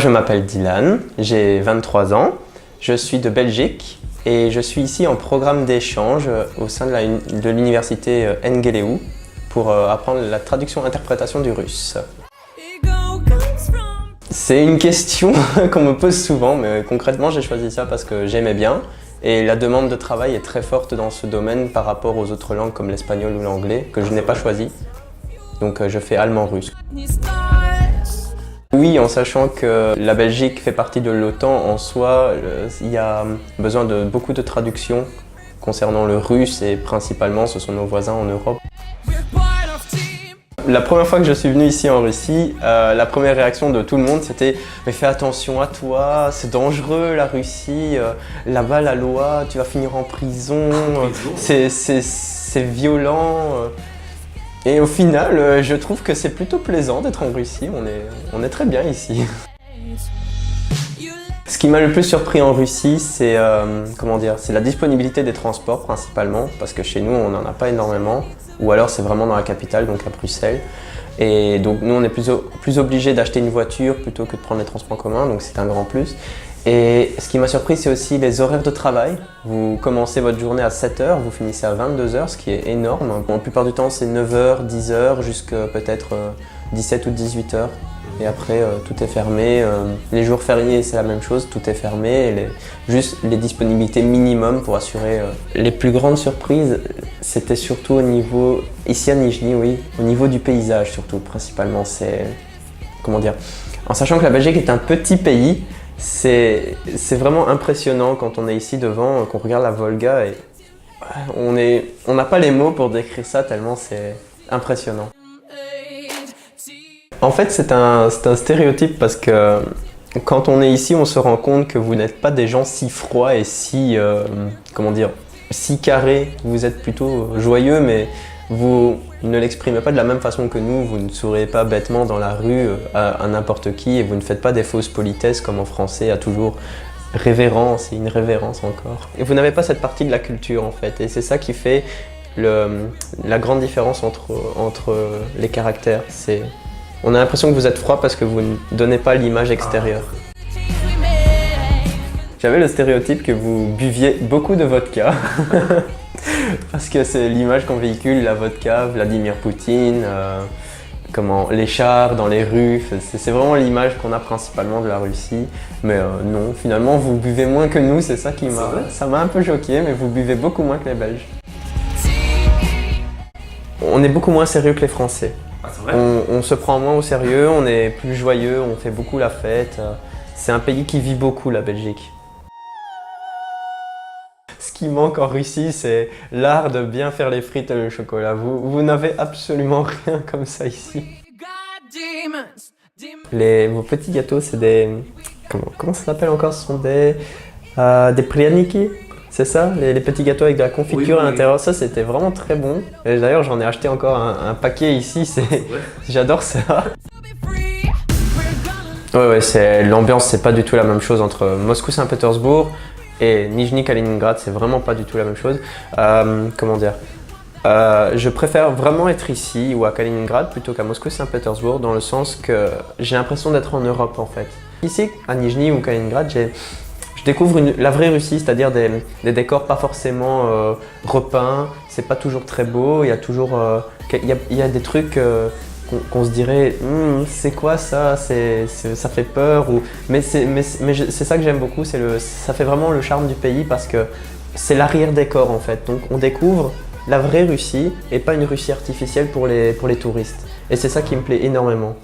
Je m'appelle Dylan, j'ai 23 ans, je suis de Belgique et je suis ici en programme d'échange au sein de l'université Engeleu pour apprendre la traduction-interprétation du russe. C'est une question qu'on me pose souvent, mais concrètement j'ai choisi ça parce que j'aimais bien et la demande de travail est très forte dans ce domaine par rapport aux autres langues comme l'espagnol ou l'anglais que je n'ai pas choisi. Donc je fais allemand-russe. Oui, en sachant que la Belgique fait partie de l'OTAN, en soi, il y a besoin de beaucoup de traductions concernant le russe et principalement ce sont nos voisins en Europe. La première fois que je suis venu ici en Russie, la première réaction de tout le monde c'était « Mais fais attention à toi, c'est dangereux la Russie, là-bas la loi, tu vas finir en prison, c'est violent ». Et au final, je trouve que c'est plutôt plaisant d'être en Russie, on est très bien ici. Ce qui m'a le plus surpris en Russie, c'est la disponibilité des transports principalement, parce que chez nous on n'en a pas énormément, ou alors c'est vraiment dans la capitale, donc à Bruxelles. Et donc nous on est plus obligés d'acheter une voiture plutôt que de prendre les transports en commun, donc c'est un grand plus. Et ce qui m'a surpris, c'est aussi les horaires de travail. Vous commencez votre journée à 7 h, vous finissez à 22 h, ce qui est énorme. Bon, la plupart du temps, c'est 9 h, 10 h, jusqu'à peut-être 17 ou 18 h. Et après, tout est fermé. Les jours fériés, c'est la même chose, tout est fermé. Et juste les disponibilités minimum pour assurer. Les plus grandes surprises, c'était surtout au niveau, ici à Nijni, oui, au niveau du paysage surtout, principalement. C'est, en sachant que la Belgique est un petit pays, c'est vraiment impressionnant quand on est ici devant, qu'on regarde la Volga et on n'a pas les mots pour décrire ça tellement c'est impressionnant. En fait c'est un stéréotype parce que quand on est ici on se rend compte que vous n'êtes pas des gens si froids et si, si carrés. Vous êtes plutôt joyeux mais vous ne l'exprimez pas de la même façon que nous, vous ne souriez pas bêtement dans la rue à n'importe qui et vous ne faites pas des fausses politesses comme en français, à toujours révérence et une révérence encore. Et vous n'avez pas cette partie de la culture en fait et c'est ça qui fait la grande différence entre les caractères. On a l'impression que vous êtes froid parce que vous ne donnez pas l'image extérieure. J'avais le stéréotype que vous buviez beaucoup de vodka. Parce que c'est l'image qu'on véhicule, la vodka, Vladimir Poutine, les chars dans les rues, c'est vraiment l'image qu'on a principalement de la Russie. Mais non, finalement vous buvez moins que nous, c'est ça qui m'a un peu choqué, mais vous buvez beaucoup moins que les Belges. On est beaucoup moins sérieux que les Français. Ah, c'est vrai ? On se prend moins au sérieux, on est plus joyeux, on fait beaucoup la fête. C'est un pays qui vit beaucoup, la Belgique. Ce qui manque en Russie, c'est l'art de bien faire les frites et le chocolat. Vous n'avez absolument rien comme ça ici. Vos petits gâteaux, c'est des... Comment ça s'appelle encore? Ce sont des prяники, c'est ça? Les petits gâteaux avec de la confiture à l'intérieur. Ça, c'était vraiment très bon. Et d'ailleurs, j'en ai acheté encore un paquet ici. J'adore ça. Ouais, l'ambiance, c'est pas du tout la même chose entre Moscou-Saint-Pétersbourg et Nijni-Kaliningrad, c'est vraiment pas du tout la même chose. Je préfère vraiment être ici ou à Kaliningrad plutôt qu'à Moscou-Saint-Pétersbourg dans le sens que j'ai l'impression d'être en Europe en fait. Ici, à Nijni ou Kaliningrad, je découvre la vraie Russie, c'est-à-dire des décors pas forcément repeints, c'est pas toujours très beau, il y a toujours il y a des trucs qu'on se dirait c'est quoi ça, ça fait peur mais c'est ça que j'aime beaucoup, ça fait vraiment le charme du pays parce que c'est l'arrière-décor en fait. Donc on découvre la vraie Russie et pas une Russie artificielle pour les touristes et c'est ça qui me plaît énormément.